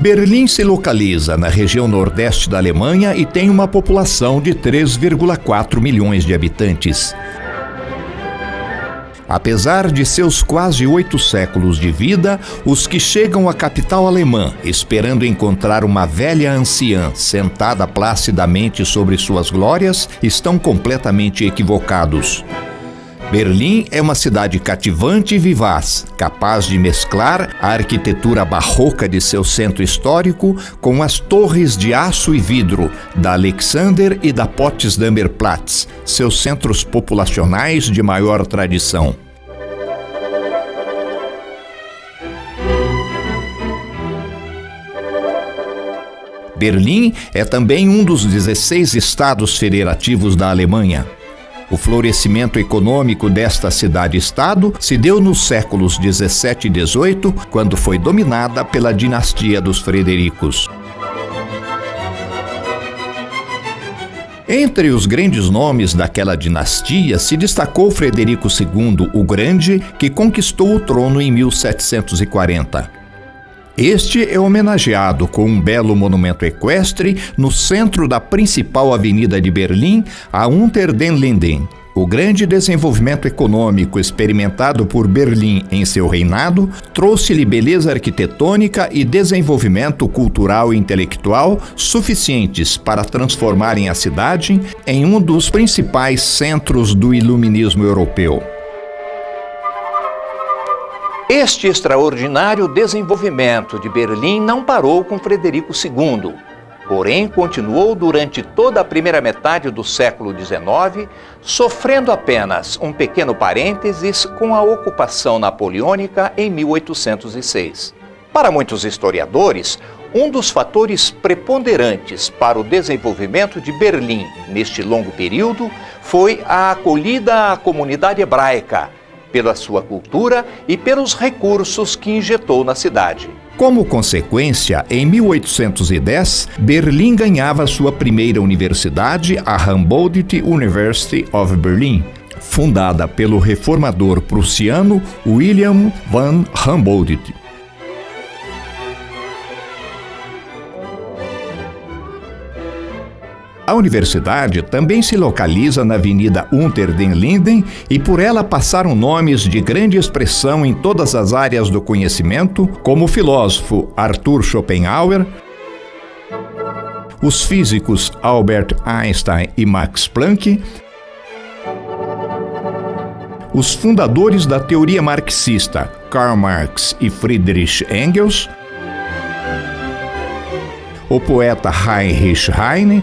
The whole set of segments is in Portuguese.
Berlim se localiza na região nordeste da Alemanha e tem uma população de 3,4 milhões de habitantes. Apesar de seus quase 8 séculos de vida, os que chegam à capital alemã esperando encontrar uma velha anciã sentada placidamente sobre suas glórias estão completamente equivocados. Berlim é uma cidade cativante e vivaz, capaz de mesclar a arquitetura barroca de seu centro histórico com as torres de aço e vidro da Alexander e da Potsdamer Platz, seus centros populacionais de maior tradição. Berlim é também um dos 16 estados federativos da Alemanha. O florescimento econômico desta cidade-estado se deu nos séculos 17 e 18, quando foi dominada pela dinastia dos Fredericos. Entre os grandes nomes daquela dinastia se destacou Frederico II, o Grande, que conquistou o trono em 1740. Este é homenageado com um belo monumento equestre no centro da principal avenida de Berlim, a Unter den Linden. O grande desenvolvimento econômico experimentado por Berlim em seu reinado trouxe-lhe beleza arquitetônica e desenvolvimento cultural e intelectual suficientes para transformarem a cidade em um dos principais centros do iluminismo europeu. Este extraordinário desenvolvimento de Berlim não parou com Frederico II, porém continuou durante toda a primeira metade do século XIX, sofrendo apenas um pequeno parênteses com a ocupação napoleônica em 1806. Para muitos historiadores, um dos fatores preponderantes para o desenvolvimento de Berlim neste longo período foi a acolhida à comunidade hebraica, pela sua cultura e pelos recursos que injetou na cidade. Como consequência, em 1810, Berlim ganhava sua primeira universidade, a Humboldt University of Berlin, fundada pelo reformador prussiano Wilhelm von Humboldt. A universidade também se localiza na Avenida Unter den Linden e por ela passaram nomes de grande expressão em todas as áreas do conhecimento, como o filósofo Arthur Schopenhauer, os físicos Albert Einstein e Max Planck, os fundadores da teoria marxista Karl Marx e Friedrich Engels, o poeta Heinrich Heine,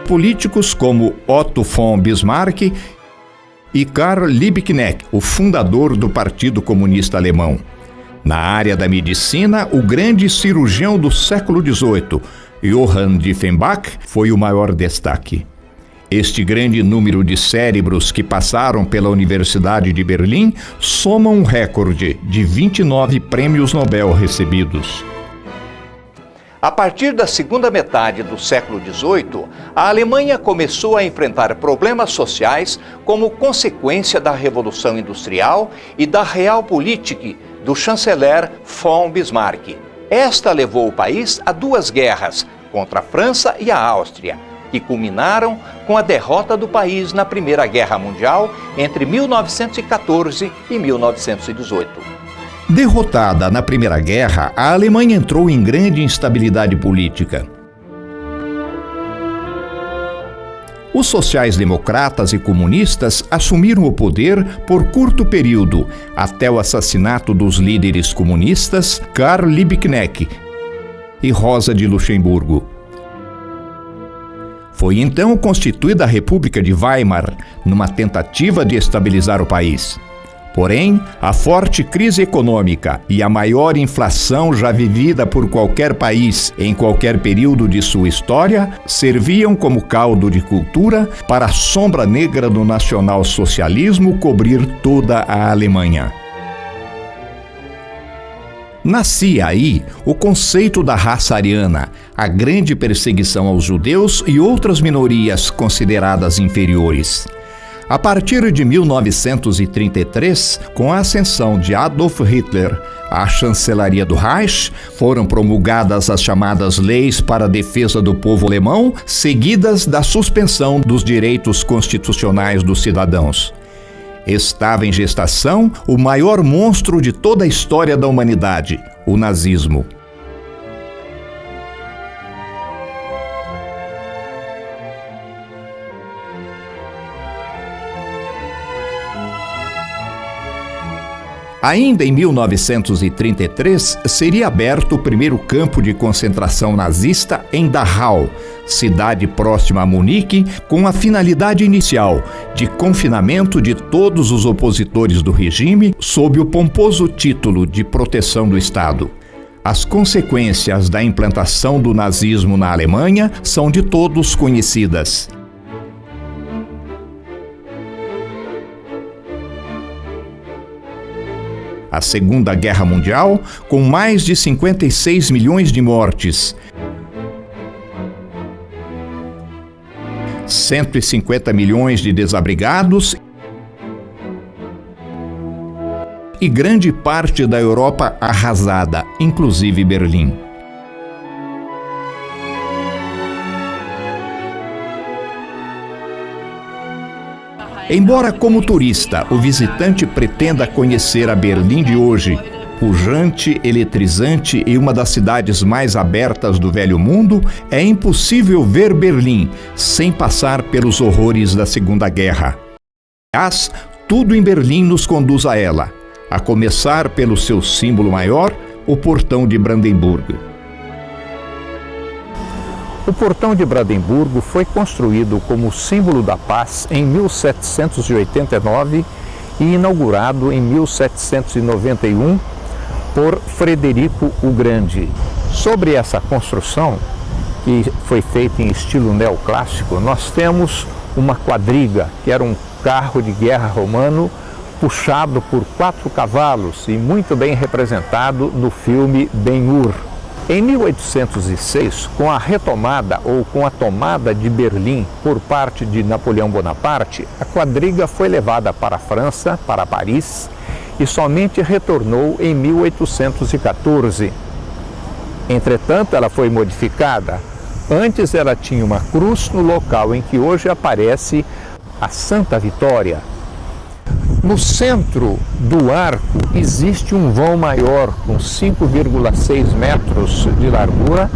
políticos como Otto von Bismarck e Karl Liebknecht, o fundador do Partido Comunista Alemão. Na área da medicina, o grande cirurgião do século XVIII, Johann Diefenbach, foi o maior destaque. Este grande número de cérebros que passaram pela Universidade de Berlim soma um recorde de 29 prêmios Nobel recebidos. A partir da segunda metade do século XVIII, a Alemanha começou a enfrentar problemas sociais como consequência da Revolução Industrial e da Realpolitik do chanceler von Bismarck. Esta levou o país a 2 guerras, contra a França e a Áustria, que culminaram com a derrota do país na Primeira Guerra Mundial entre 1914 e 1918. Derrotada na Primeira Guerra, a Alemanha entrou em grande instabilidade política. Os sociais-democratas e comunistas assumiram o poder por curto período, até o assassinato dos líderes comunistas Karl Liebknecht e Rosa de Luxemburgo. Foi então constituída a República de Weimar, numa tentativa de estabilizar o país. Porém, a forte crise econômica e a maior inflação já vivida por qualquer país em qualquer período de sua história serviam como caldo de cultura para a sombra negra do nacionalsocialismo cobrir toda a Alemanha. Nascia aí o conceito da raça ariana, a grande perseguição aos judeus e outras minorias consideradas inferiores. A partir de 1933, com a ascensão de Adolf Hitler à chancelaria do Reich, foram promulgadas as chamadas Leis para a Defesa do Povo Alemão, seguidas da suspensão dos direitos constitucionais dos cidadãos. Estava em gestação o maior monstro de toda a história da humanidade, o nazismo. Ainda em 1933, seria aberto o primeiro campo de concentração nazista em Dachau, cidade próxima a Munique, com a finalidade inicial de confinamento de todos os opositores do regime sob o pomposo título de proteção do Estado. As consequências da implantação do nazismo na Alemanha são de todos conhecidas. A Segunda Guerra Mundial, com mais de 56 milhões de mortes, 150 milhões de desabrigados e grande parte da Europa arrasada, inclusive Berlim. Embora como turista o visitante pretenda conhecer a Berlim de hoje, pujante, eletrizante e uma das cidades mais abertas do Velho Mundo, é impossível ver Berlim sem passar pelos horrores da Segunda Guerra. Aliás, tudo em Berlim nos conduz a ela, a começar pelo seu símbolo maior, o Portão de Brandemburgo. O Portão de Brandemburgo foi construído como símbolo da paz em 1789 e inaugurado em 1791 por Frederico o Grande. Sobre essa construção, que foi feita em estilo neoclássico, nós temos uma quadriga, que era um carro de guerra romano puxado por 4 cavalos e muito bem representado no filme Ben-Hur. Em 1806, com a retomada ou com a tomada de Berlim por parte de Napoleão Bonaparte, a quadriga foi levada para a França, para Paris, e somente retornou em 1814. Entretanto, ela foi modificada. Antes ela tinha uma cruz no local em que hoje aparece a Santa Vitória. No centro do arco existe um vão maior, com 5,6 metros de largura,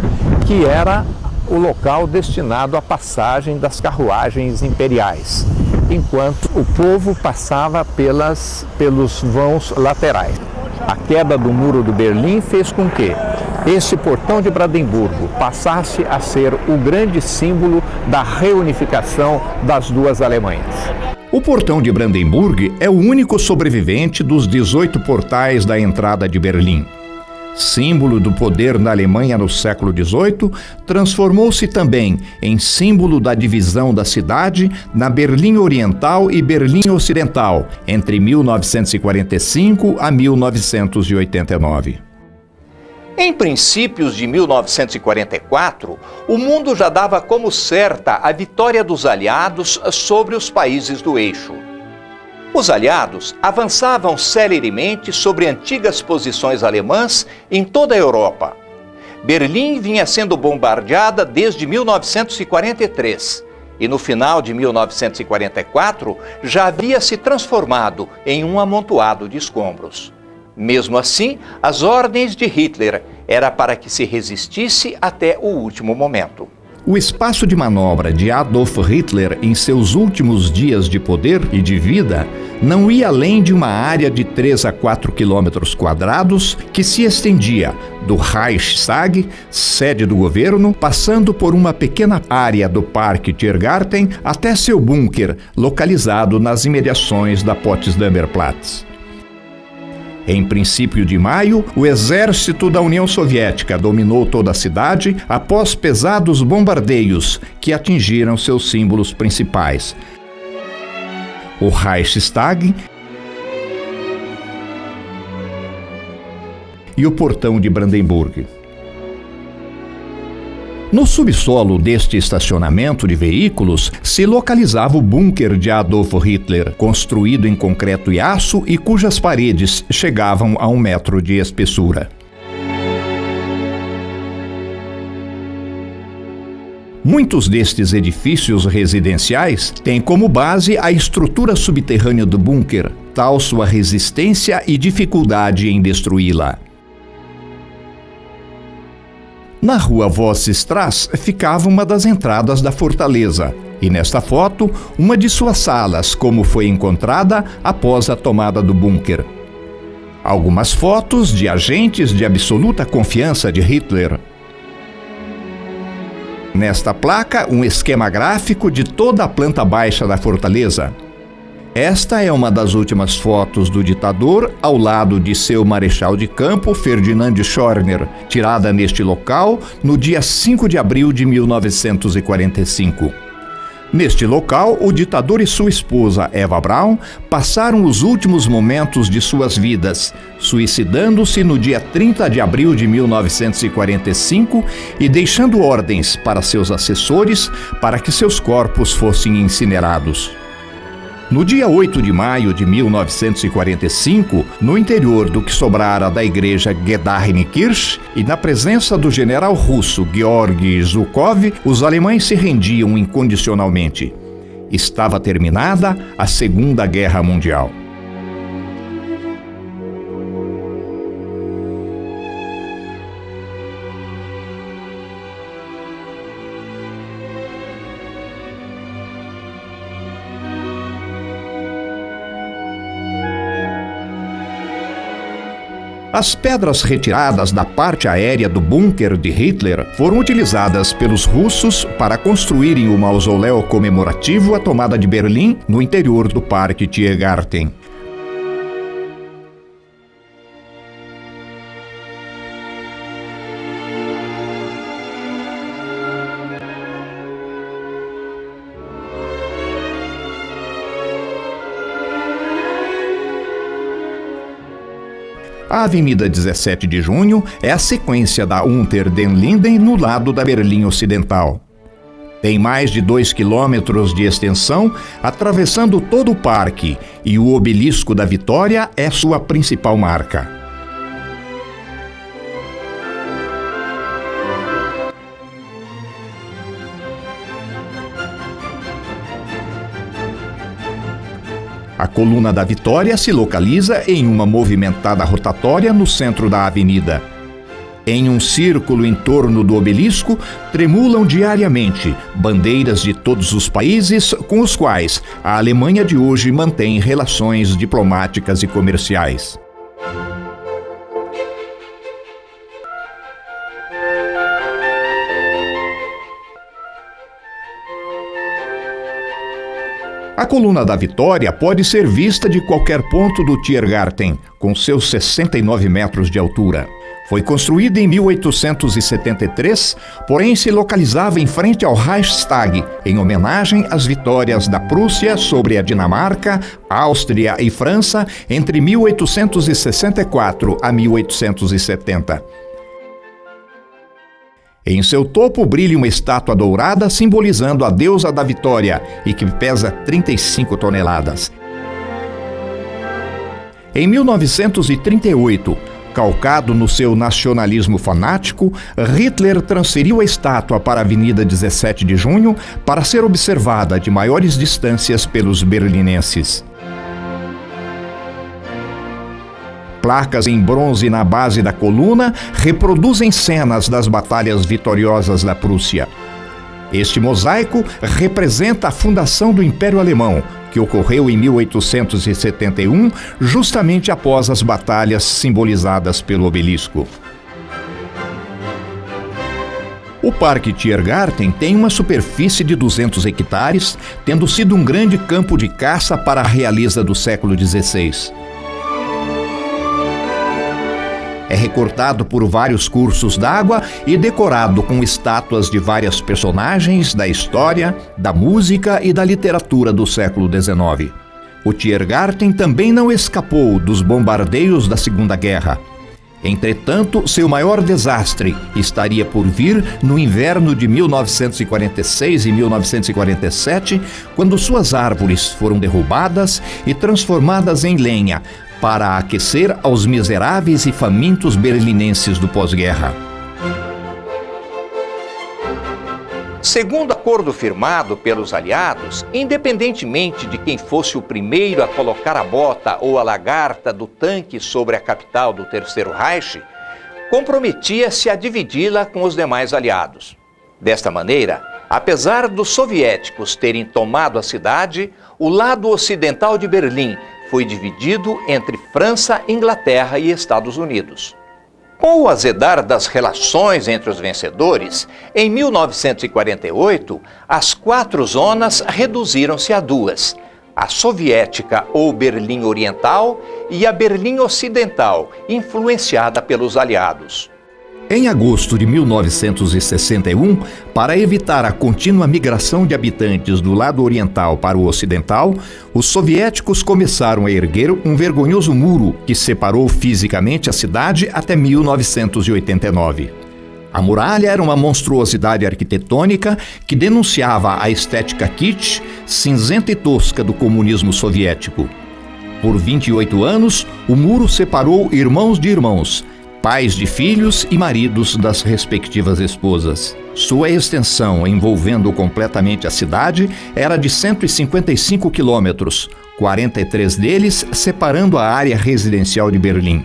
que era o local destinado à passagem das carruagens imperiais, enquanto o povo passava pelos vãos laterais. A queda do Muro de Berlim fez com que este Portão de Brandemburgo passasse a ser o grande símbolo da reunificação das duas Alemanhas. O Portão de Brandemburgo é o único sobrevivente dos 18 portais da entrada de Berlim. Símbolo do poder na Alemanha no século XVIII, transformou-se também em símbolo da divisão da cidade na Berlim Oriental e Berlim Ocidental, entre 1945 a 1989. Em princípios de 1944, o mundo já dava como certa a vitória dos aliados sobre os países do eixo. Os aliados avançavam celeremente sobre antigas posições alemãs em toda a Europa. Berlim vinha sendo bombardeada desde 1943 e no final de 1944 já havia se transformado em um amontoado de escombros. Mesmo assim, as ordens de Hitler era para que se resistisse até o último momento. O espaço de manobra de Adolf Hitler em seus últimos dias de poder e de vida não ia além de uma área de 3 a 4 quilômetros quadrados que se estendia do Reichstag, sede do governo, passando por uma pequena área do Parque Tiergarten até seu bunker, localizado nas imediações da Potsdamer Platz. Em princípio de maio, o exército da União Soviética dominou toda a cidade após pesados bombardeios que atingiram seus símbolos principais: o Reichstag e o Portão de Brandemburgo. No subsolo deste estacionamento de veículos se localizava o bunker de Adolf Hitler, construído em concreto e aço e cujas paredes chegavam a 1 metro de espessura. Muitos destes edifícios residenciais têm como base a estrutura subterrânea do bunker, tal sua resistência e dificuldade em destruí-la. Na rua Vossstrasse ficava uma das entradas da fortaleza, e nesta foto, uma de suas salas, como foi encontrada após a tomada do bunker. Algumas fotos de agentes de absoluta confiança de Hitler. Nesta placa, um esquema gráfico de toda a planta baixa da fortaleza. Esta é uma das últimas fotos do ditador ao lado de seu marechal de campo, Ferdinand Schörner, tirada neste local no dia 5 de abril de 1945. Neste local, o ditador e sua esposa, Eva Braun, passaram os últimos momentos de suas vidas, suicidando-se no dia 30 de abril de 1945 e deixando ordens para seus assessores para que seus corpos fossem incinerados. No dia 8 de maio de 1945, no interior do que sobrara da igreja Gedarhenkirche e na presença do general russo Georgy Zhukov, os alemães se rendiam incondicionalmente. Estava terminada a Segunda Guerra Mundial. As pedras retiradas da parte aérea do bunker de Hitler foram utilizadas pelos russos para construírem o mausoléu comemorativo à tomada de Berlim no interior do Parque Tiergarten. A Avenida 17 de Junho é a sequência da Unter den Linden no lado da Berlim Ocidental. Tem mais de 2 quilômetros de extensão, atravessando todo o parque, e o Obelisco da Vitória é sua principal marca. A Coluna da Vitória se localiza em uma movimentada rotatória no centro da avenida. Em um círculo em torno do obelisco, tremulam diariamente bandeiras de todos os países com os quais a Alemanha de hoje mantém relações diplomáticas e comerciais. A Coluna da Vitória pode ser vista de qualquer ponto do Tiergarten, com seus 69 metros de altura. Foi construída em 1873, porém se localizava em frente ao Reichstag, em homenagem às vitórias da Prússia sobre a Dinamarca, Áustria e França entre 1864 a 1870. Em seu topo brilha uma estátua dourada simbolizando a deusa da vitória e que pesa 35 toneladas. Em 1938, calcado no seu nacionalismo fanático, Hitler transferiu a estátua para a Avenida 17 de Junho para ser observada de maiores distâncias pelos berlinenses. Placas em bronze na base da coluna reproduzem cenas das batalhas vitoriosas da Prússia. Este mosaico representa a fundação do Império Alemão, que ocorreu em 1871, justamente após as batalhas simbolizadas pelo obelisco. O Parque Tiergarten tem uma superfície de 200 hectares, tendo sido um grande campo de caça para a realeza do século XVI. É recortado por vários cursos d'água e decorado com estátuas de várias personagens da história, da música e da literatura do século XIX. O Tiergarten também não escapou dos bombardeios da Segunda Guerra. Entretanto, seu maior desastre estaria por vir no inverno de 1946 e 1947, quando suas árvores foram derrubadas e transformadas em lenha para aquecer aos miseráveis e famintos berlinenses do pós-guerra. Segundo acordo firmado pelos aliados, independentemente de quem fosse o primeiro a colocar a bota ou a lagarta do tanque sobre a capital do Terceiro Reich, comprometia-se a dividi-la com os demais aliados. Desta maneira, apesar dos soviéticos terem tomado a cidade, o lado ocidental de Berlim foi dividido entre França, Inglaterra e Estados Unidos. Com o azedar das relações entre os vencedores, em 1948, as 4 zonas reduziram-se a 2, a soviética ou Berlim Oriental e a Berlim Ocidental, influenciada pelos aliados. Em agosto de 1961, para evitar a contínua migração de habitantes do lado oriental para o ocidental, os soviéticos começaram a erguer um vergonhoso muro que separou fisicamente a cidade até 1989. A muralha era uma monstruosidade arquitetônica que denunciava a estética kitsch, cinzenta e tosca do comunismo soviético. Por 28 anos, o muro separou irmãos de irmãos, pais de filhos e maridos das respectivas esposas. Sua extensão, envolvendo completamente a cidade, era de 155 quilômetros, 43 deles separando a área residencial de Berlim.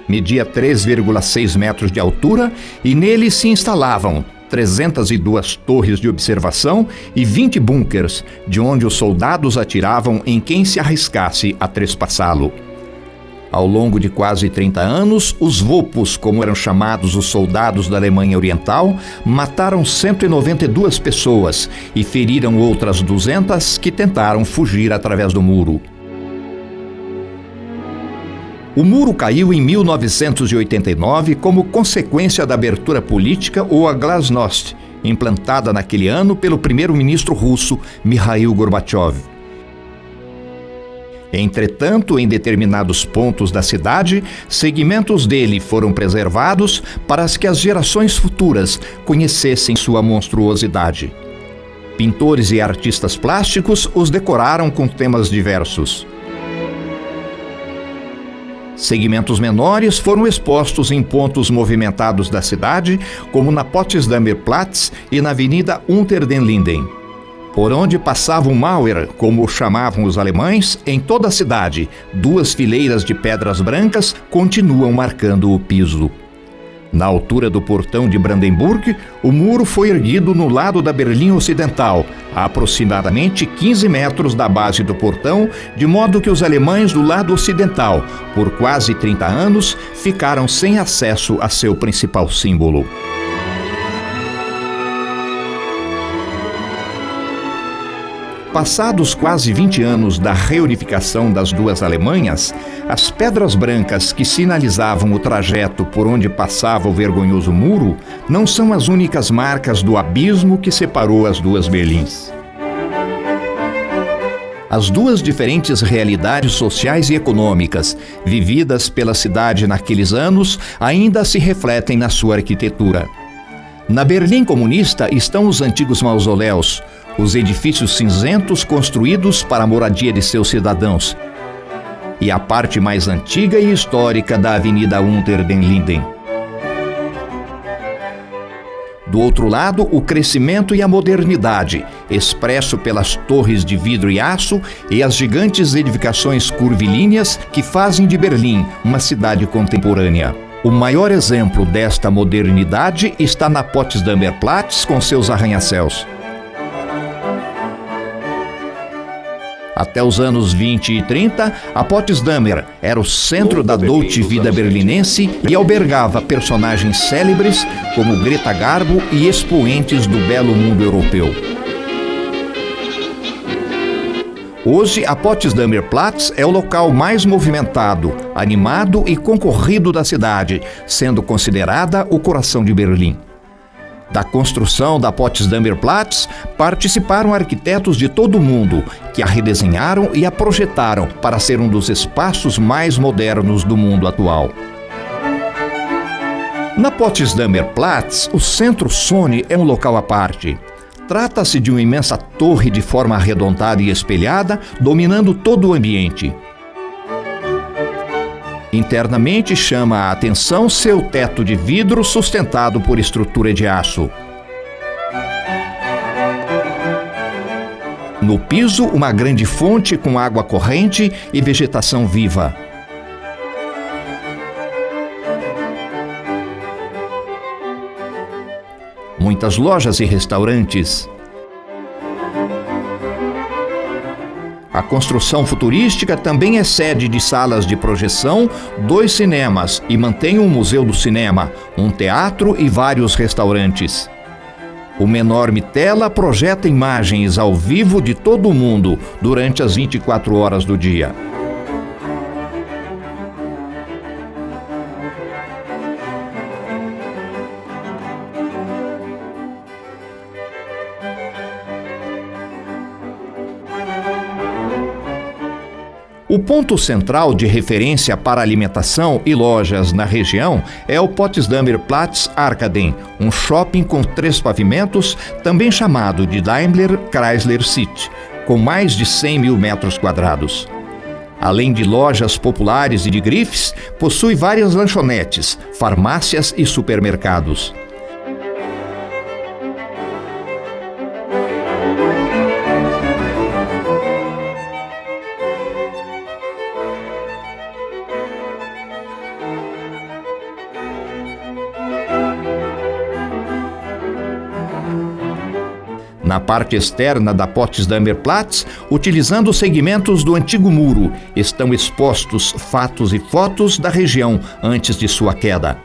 Media 3,6 metros de altura e nele se instalavam 302 torres de observação e 20 bunkers, de onde os soldados atiravam em quem se arriscasse a trespassá-lo. Ao longo de quase 30 anos, os Vopos, como eram chamados os soldados da Alemanha Oriental, mataram 192 pessoas e feriram outras 200 que tentaram fugir através do muro. O muro caiu em 1989 como consequência da abertura política ou a glasnost, implantada naquele ano pelo primeiro-ministro russo Mikhail Gorbachev. Entretanto, em determinados pontos da cidade, segmentos dele foram preservados para que as gerações futuras conhecessem sua monstruosidade. Pintores e artistas plásticos os decoraram com temas diversos. Segmentos menores foram expostos em pontos movimentados da cidade, como na Potsdamer Platz e na Avenida Unter den Linden. Por onde passava o Mauer, como o chamavam os alemães, em toda a cidade, 2 fileiras de pedras brancas continuam marcando o piso. Na altura do portão de Brandenburg, o muro foi erguido no lado da Berlim Ocidental, a aproximadamente 15 metros da base do portão, de modo que os alemães do lado ocidental, por quase 30 anos, ficaram sem acesso a seu principal símbolo. Passados quase 20 anos da reunificação das 2 Alemanhas, as pedras brancas que sinalizavam o trajeto por onde passava o vergonhoso muro não são as únicas marcas do abismo que separou as 2 Berlins. As 2 diferentes realidades sociais e econômicas vividas pela cidade naqueles anos ainda se refletem na sua arquitetura. Na Berlim comunista estão os antigos mausoléus, os edifícios cinzentos construídos para a moradia de seus cidadãos, e a parte mais antiga e histórica da Avenida Unter den Linden. Do outro lado, o crescimento e a modernidade, expresso pelas torres de vidro e aço e as gigantes edificações curvilíneas que fazem de Berlim uma cidade contemporânea. O maior exemplo desta modernidade está na Potsdamer Platz com seus arranha-céus. Até os anos 20 e 30, a Potsdamer era o centro da Dolce Vita berlinense e albergava personagens célebres como Greta Garbo e expoentes do belo mundo europeu. Hoje, a Potsdamer Platz é o local mais movimentado, animado e concorrido da cidade, sendo considerada o coração de Berlim. Da construção da Potsdamer Platz participaram arquitetos de todo o mundo, que a redesenharam e a projetaram para ser um dos espaços mais modernos do mundo atual. Na Potsdamer Platz, o Centro Sony é um local à parte. Trata-se de uma imensa torre de forma arredondada e espelhada, dominando todo o ambiente. Internamente chama a atenção seu teto de vidro sustentado por estrutura de aço. No piso, uma grande fonte com água corrente e vegetação viva. Muitas lojas e restaurantes. A construção futurística também é sede de salas de projeção, 2 cinemas e mantém um museu do cinema, um teatro e vários restaurantes. Uma enorme tela projeta imagens ao vivo de todo o mundo durante as 24 horas do dia. O ponto central de referência para alimentação e lojas na região é o Potsdamer Platz Arkaden, um shopping com 3 pavimentos, também chamado de Daimler Chrysler City, com mais de 100 mil metros quadrados. Além de lojas populares e de grifes, possui várias lanchonetes, farmácias e supermercados. Na parte externa da Potsdamer Platz, utilizando os segmentos do antigo muro, estão expostos fatos e fotos da região antes de sua queda.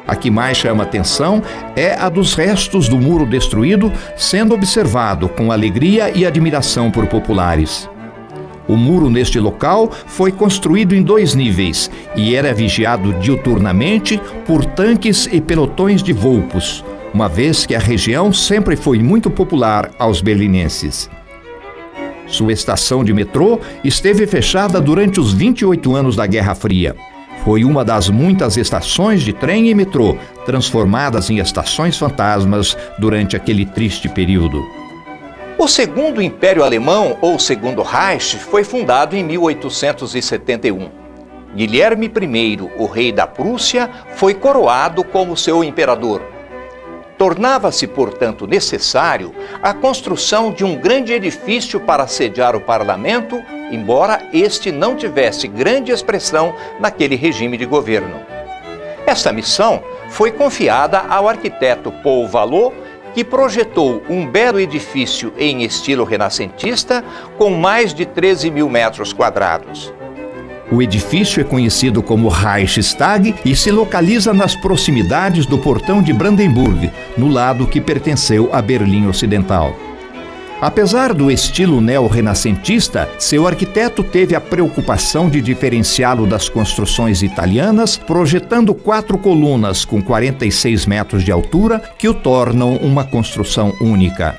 A que mais chama atenção é a dos restos do muro destruído, sendo observado com alegria e admiração por populares. O muro neste local foi construído em 2 níveis e era vigiado diuturnamente por tanques e pelotões de Volpos, uma vez que a região sempre foi muito popular aos berlinenses. Sua estação de metrô esteve fechada durante os 28 anos da Guerra Fria. Foi uma das muitas estações de trem e metrô transformadas em estações fantasmas durante aquele triste período. O Segundo Império Alemão, ou Segundo Reich, foi fundado em 1871. Guilherme I, o rei da Prússia, foi coroado como seu imperador. Tornava-se, portanto, necessário a construção de um grande edifício para sediar o parlamento, embora este não tivesse grande expressão naquele regime de governo. Esta missão foi confiada ao arquiteto Paul Vallot, que projetou um belo edifício em estilo renascentista com mais de 13 mil metros quadrados. O edifício é conhecido como Reichstag e se localiza nas proximidades do Portão de Brandenburg, no lado que pertenceu a Berlim Ocidental. Apesar do estilo neo-renascentista, seu arquiteto teve a preocupação de diferenciá-lo das construções italianas, projetando 4 colunas com 46 metros de altura que o tornam uma construção única.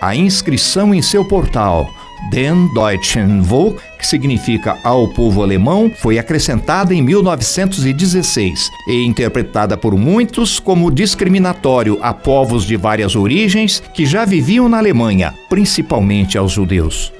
A inscrição em seu portal, Den Deutschen Volk, que significa ao povo alemão, foi acrescentada em 1916 e interpretada por muitos como discriminatório a povos de várias origens que já viviam na Alemanha, principalmente aos judeus.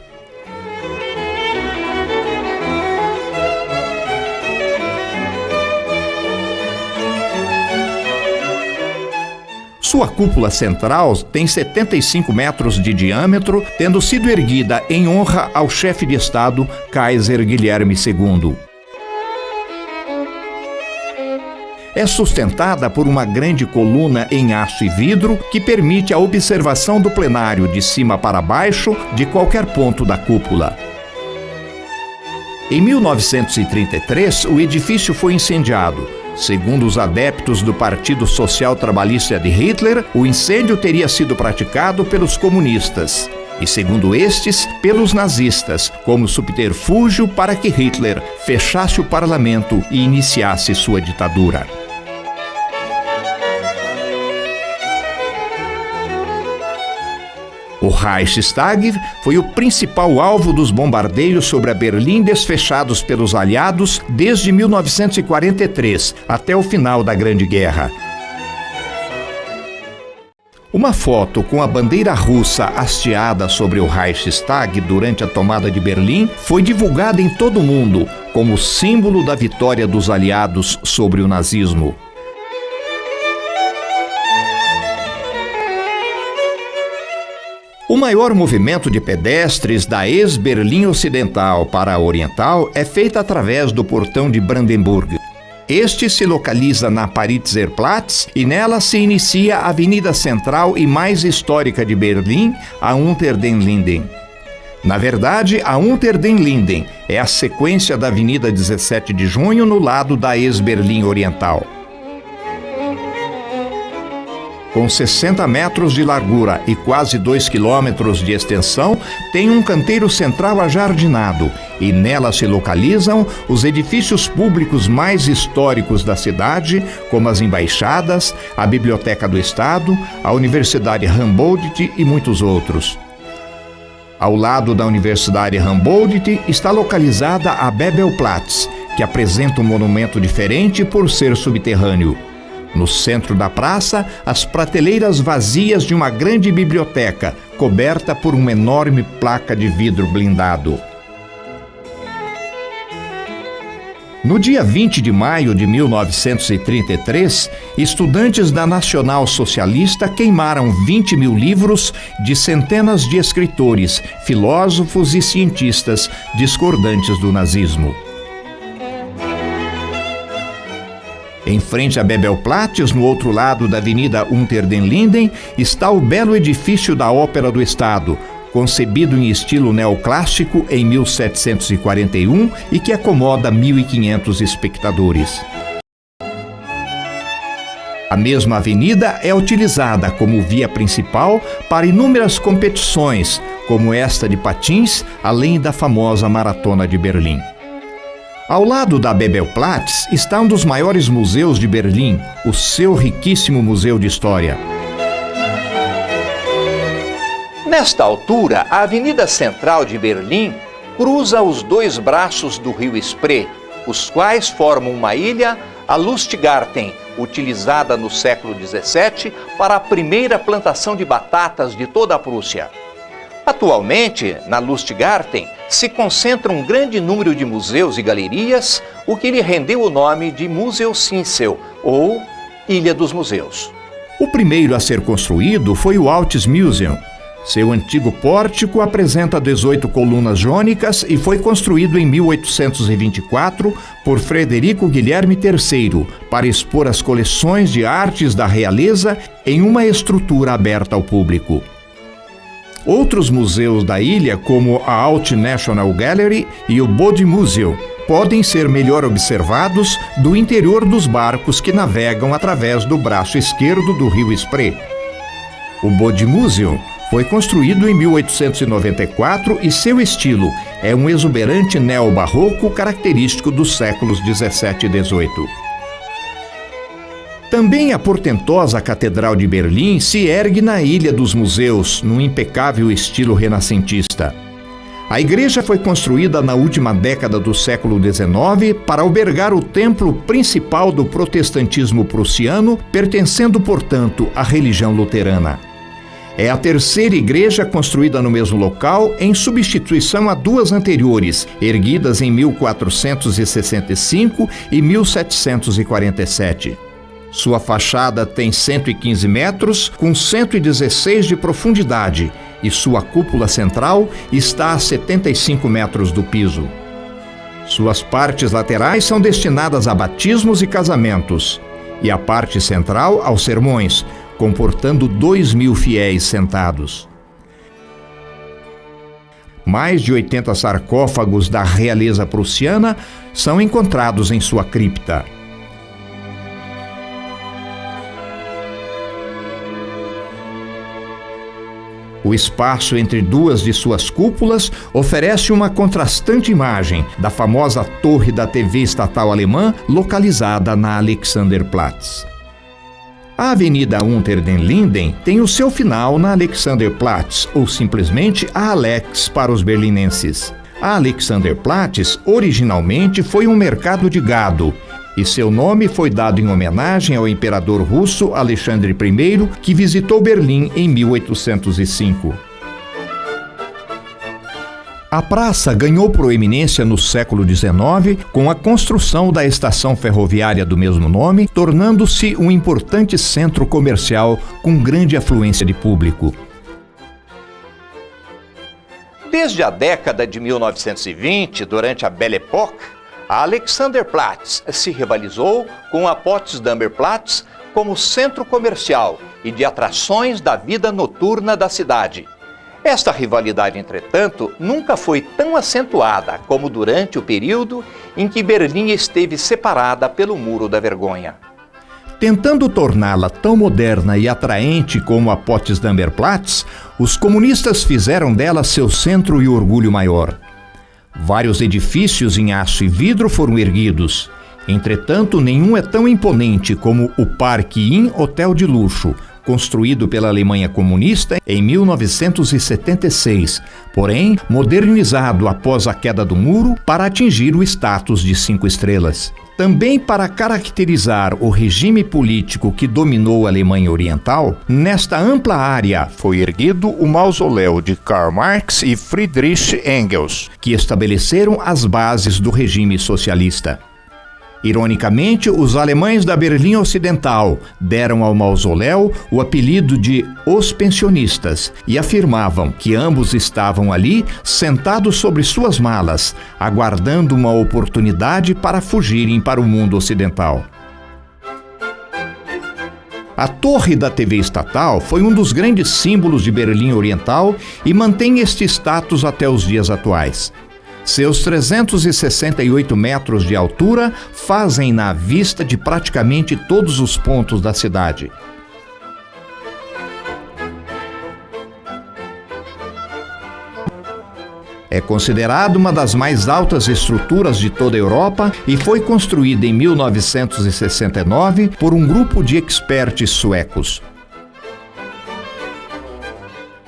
Sua cúpula central tem 75 metros de diâmetro, tendo sido erguida em honra ao chefe de Estado, Kaiser Guilherme II. É sustentada por uma grande coluna em aço e vidro que permite a observação do plenário de cima para baixo de qualquer ponto da cúpula. Em 1933, o edifício foi incendiado. Segundo os adeptos do Partido Social Trabalhista de Hitler, o incêndio teria sido praticado pelos comunistas e, segundo estes, pelos nazistas, como subterfúgio para que Hitler fechasse o parlamento e iniciasse sua ditadura. O O Reichstag foi o principal alvo dos bombardeios sobre a Berlim desfechados pelos aliados desde 1943 até o final da Grande Guerra. Uma foto com a bandeira russa hasteada sobre o Reichstag durante a tomada de Berlim foi divulgada em todo o mundo como símbolo da vitória dos aliados sobre o nazismo. O maior movimento de pedestres da ex-Berlim Ocidental para a Oriental é feito através do portão de Brandenburg. Este se localiza na Paritzerplatz e nela se inicia a avenida central e mais histórica de Berlim, a Unter den Linden. Na verdade, a Unter den Linden é a sequência da Avenida 17 de Junho no lado da ex-Berlim Oriental. Com 60 metros de largura e quase 2 quilômetros de extensão, tem um canteiro central ajardinado e nela se localizam os edifícios públicos mais históricos da cidade, como as embaixadas, a Biblioteca do Estado, a Universidade Humboldt e muitos outros. Ao lado da Universidade Humboldt está localizada a Bebelplatz, que apresenta um monumento diferente por ser subterrâneo. No centro da praça, as prateleiras vazias de uma grande biblioteca, coberta por uma enorme placa de vidro blindado. No dia 20 de maio de 1933, estudantes da Nacional Socialista queimaram 20 mil livros de centenas de escritores, filósofos e cientistas discordantes do nazismo. Em frente a Bebelplatz, no outro lado da Avenida Unter den Linden, está o belo edifício da Ópera do Estado, concebido em estilo neoclássico em 1741 e que acomoda 1.500 espectadores. A mesma avenida é utilizada como via principal para inúmeras competições, como esta de patins, além da famosa Maratona de Berlim. Ao lado da Bebelplatz está um dos maiores museus de Berlim, o seu riquíssimo Museu de História. Nesta altura, a Avenida Central de Berlim cruza os dois braços do rio Spree, os quais formam uma ilha, a Lustgarten, utilizada no século XVII para a primeira plantação de batatas de toda a Prússia. Atualmente, na Lustgarten, se concentra um grande número de museus e galerias, o que lhe rendeu o nome de Museumsinsel, ou Ilha dos Museus. O primeiro a ser construído foi o Altes Museum. Seu antigo pórtico apresenta 18 colunas jônicas e foi construído em 1824 por Frederico Guilherme III para expor as coleções de artes da realeza em uma estrutura aberta ao público. Outros museus da ilha, como a Alt National Gallery e o Bodemuseum, podem ser melhor observados do interior dos barcos que navegam através do braço esquerdo do rio Spree. O Bodemuseum foi construído em 1894 e seu estilo é um exuberante neobarroco característico dos séculos 17 e 18. Também a portentosa Catedral de Berlim se ergue na Ilha dos Museus, num impecável estilo renascentista. A igreja foi construída na última década do século XIX para albergar o templo principal do protestantismo prussiano, pertencendo, portanto, à religião luterana. É a terceira igreja construída no mesmo local, em substituição a duas anteriores, erguidas em 1465 e 1747. Sua fachada tem 115 metros, com 116 de profundidade, e sua cúpula central está a 75 metros do piso. Suas partes laterais são destinadas a batismos e casamentos, e a parte central aos sermões, comportando 2.000 fiéis sentados. Mais de 80 sarcófagos da realeza prussiana são encontrados em sua cripta. O espaço entre duas de suas cúpulas oferece uma contrastante imagem da famosa torre da TV estatal alemã, localizada na Alexanderplatz. A Avenida Unter den Linden tem o seu final na Alexanderplatz, ou simplesmente a Alex para os berlinenses. A Alexanderplatz originalmente foi um mercado de gado, e seu nome foi dado em homenagem ao imperador russo Alexandre I, que visitou Berlim em 1805. A praça ganhou proeminência no século XIX com a construção da estação ferroviária do mesmo nome, tornando-se um importante centro comercial com grande afluência de público. Desde a década de 1920, durante a Belle Époque, a Alexanderplatz se rivalizou com a Potsdamer Platz como centro comercial e de atrações da vida noturna da cidade. Esta rivalidade, entretanto, nunca foi tão acentuada como durante o período em que Berlim esteve separada pelo Muro da Vergonha. Tentando torná-la tão moderna e atraente como a Potsdamer Platz, os comunistas fizeram dela seu centro e orgulho maior. Vários edifícios em aço e vidro foram erguidos. Entretanto, nenhum é tão imponente como o Park Inn Hotel de luxo, construído pela Alemanha comunista em 1976, porém modernizado após a queda do muro para atingir o status de 5 estrelas. Também para caracterizar o regime político que dominou a Alemanha Oriental, nesta ampla área foi erguido o mausoléu de Karl Marx e Friedrich Engels, que estabeleceram as bases do regime socialista. Ironicamente, os alemães da Berlim Ocidental deram ao mausoléu o apelido de Os Pensionistas e afirmavam que ambos estavam ali sentados sobre suas malas, aguardando uma oportunidade para fugirem para o mundo ocidental. A torre da TV estatal foi um dos grandes símbolos de Berlim Oriental e mantém este status até os dias atuais. Seus 368 metros de altura fazem-na vista de praticamente todos os pontos da cidade. É considerado uma das mais altas estruturas de toda a Europa e foi construída em 1969 por um grupo de experts suecos.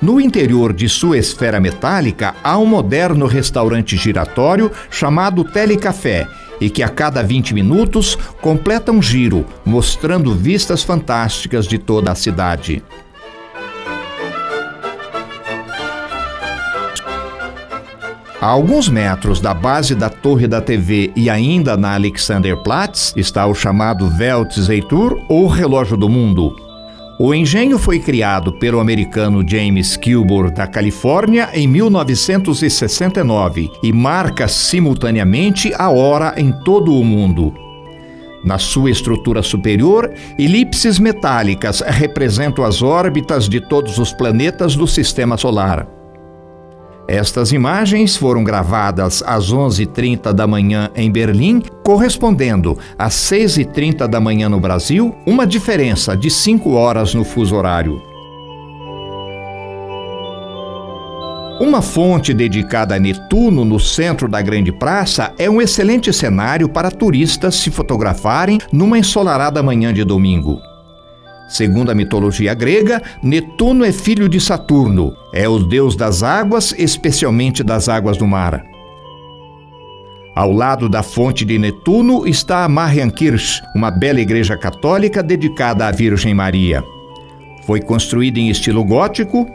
No interior de sua esfera metálica há um moderno restaurante giratório chamado Telecafé e que a cada 20 minutos completa um giro, mostrando vistas fantásticas de toda a cidade. A alguns metros da base da Torre da TV e ainda na Alexanderplatz está o chamado Weltzeituur, ou Relógio do Mundo. O engenho foi criado pelo americano James Kilgore da Califórnia em 1969 e marca simultaneamente a hora em todo o mundo. Na sua estrutura superior, elipses metálicas representam as órbitas de todos os planetas do Sistema Solar. Estas imagens foram gravadas às 11h30 da manhã em Berlim, correspondendo às 6h30 da manhã no Brasil, uma diferença de 5 horas no fuso horário. Uma fonte dedicada a Netuno no centro da grande praça é um excelente cenário para turistas se fotografarem numa ensolarada manhã de domingo. Segundo a mitologia grega, Netuno é filho de Saturno, é o deus das águas, especialmente das águas do mar. Ao lado da fonte de Netuno está a Marienkirche, uma bela igreja católica dedicada à Virgem Maria. Foi construída em estilo gótico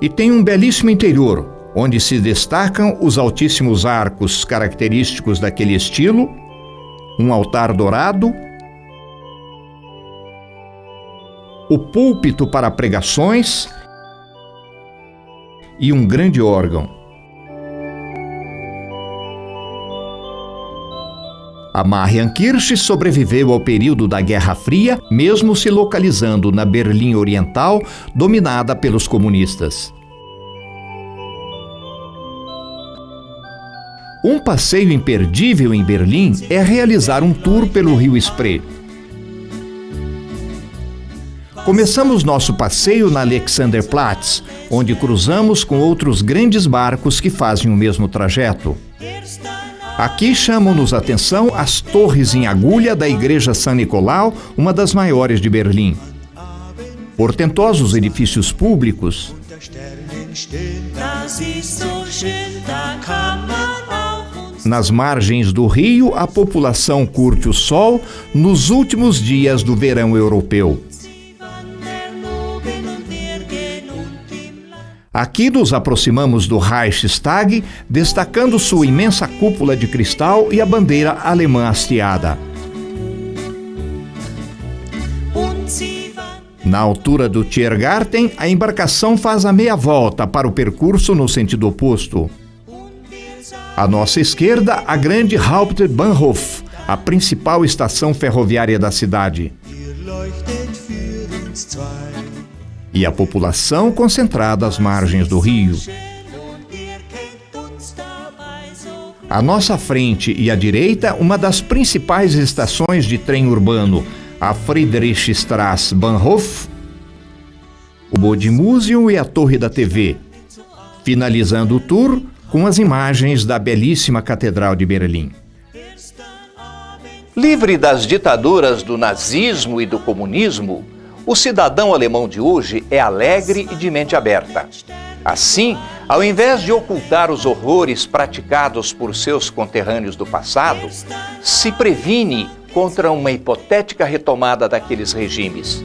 e tem um belíssimo interior, onde se destacam os altíssimos arcos característicos daquele estilo, um altar dourado, o púlpito para pregações e um grande órgão. A Marienkirche sobreviveu ao período da Guerra Fria, mesmo se localizando na Berlim Oriental, dominada pelos comunistas. Um passeio imperdível em Berlim é realizar um tour pelo rio Spree. Começamos nosso passeio na Alexanderplatz, onde cruzamos com outros grandes barcos que fazem o mesmo trajeto. Aqui chamam-nos a atenção as torres em agulha da Igreja São Nicolau, uma das maiores de Berlim. Portentosos edifícios públicos. Nas margens do rio, a população curte o sol nos últimos dias do verão europeu. Aqui nos aproximamos do Reichstag, destacando sua imensa cúpula de cristal e a bandeira alemã hasteada. Na altura do Tiergarten, a embarcação faz a meia volta para o percurso no sentido oposto. À nossa esquerda, a grande Hauptbahnhof, a principal estação ferroviária da cidade. E a população concentrada às margens do rio. À nossa frente e à direita, uma das principais estações de trem urbano, a Friedrichstraße Bahnhof, o Bode-Museum e a Torre da TV, finalizando o tour com as imagens da belíssima Catedral de Berlim. Livre das ditaduras do nazismo e do comunismo, o cidadão alemão de hoje é alegre e de mente aberta. Assim, ao invés de ocultar os horrores praticados por seus conterrâneos do passado, se previne contra uma hipotética retomada daqueles regimes.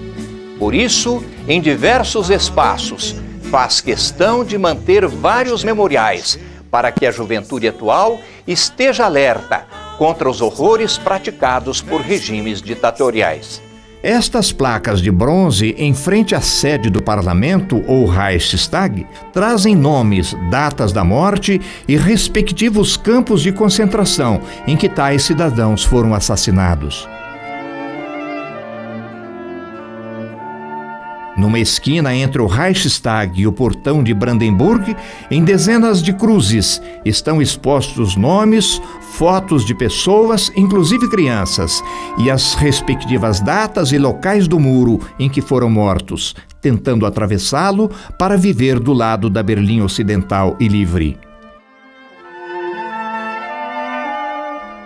Por isso, em diversos espaços, faz questão de manter vários memoriais para que a juventude atual esteja alerta contra os horrores praticados por regimes ditatoriais. Estas placas de bronze em frente à sede do parlamento, ou Reichstag, trazem nomes, datas da morte e respectivos campos de concentração em que tais cidadãos foram assassinados. Numa esquina entre o Reichstag e o portão de Brandenburg, em dezenas de cruzes, estão expostos nomes, fotos de pessoas, inclusive crianças, e as respectivas datas e locais do muro em que foram mortos, tentando atravessá-lo para viver do lado da Berlim Ocidental e livre.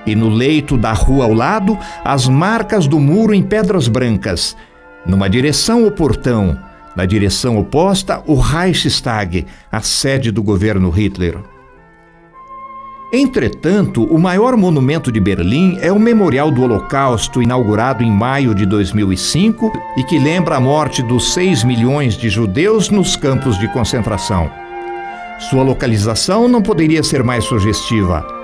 E no leito da rua ao lado, as marcas do muro em pedras brancas. Numa direção, o portão. Na direção oposta, o Reichstag, a sede do governo Hitler. Entretanto, o maior monumento de Berlim é o Memorial do Holocausto, inaugurado em maio de 2005 e que lembra a morte dos 6 milhões de judeus nos campos de concentração. Sua localização não poderia ser mais sugestiva.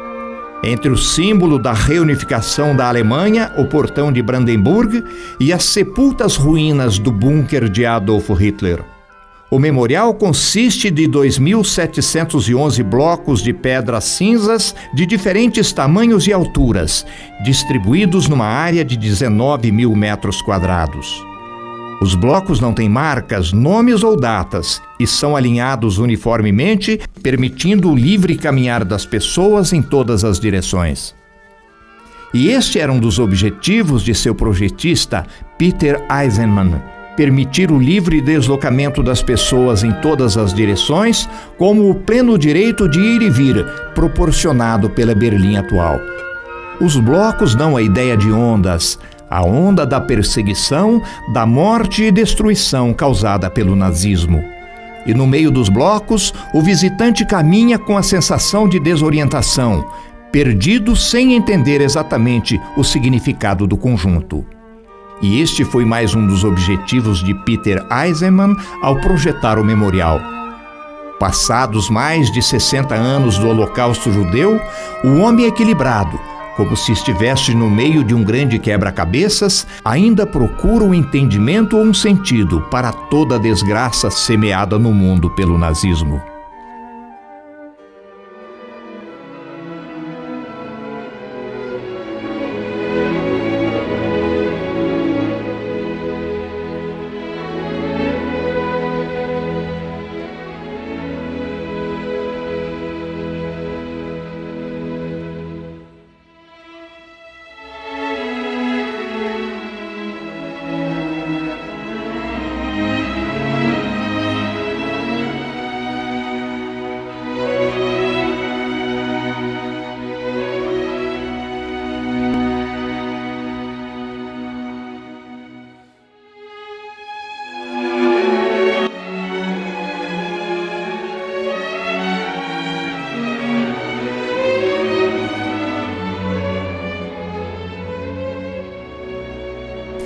Entre o símbolo da reunificação da Alemanha, o portão de Brandenburg, e as sepultas ruínas do bunker de Adolf Hitler. O memorial consiste de 2.711 blocos de pedras cinzas de diferentes tamanhos e alturas, distribuídos numa área de 19 mil metros quadrados. Os blocos não têm marcas, nomes ou datas e são alinhados uniformemente, permitindo o livre caminhar das pessoas em todas as direções. E este era um dos objetivos de seu projetista, Peter Eisenman, permitir o livre deslocamento das pessoas em todas as direções, como o pleno direito de ir e vir, proporcionado pela Berlim atual. Os blocos dão a ideia de ondas, a onda da perseguição, da morte e destruição causada pelo nazismo. E no meio dos blocos, o visitante caminha com a sensação de desorientação, perdido sem entender exatamente o significado do conjunto. E este foi mais um dos objetivos de Peter Eisenman ao projetar o memorial. Passados mais de 60 anos do Holocausto judeu, o homem equilibrado, como se estivesse no meio de um grande quebra-cabeças, ainda procura um entendimento ou um sentido para toda a desgraça semeada no mundo pelo nazismo.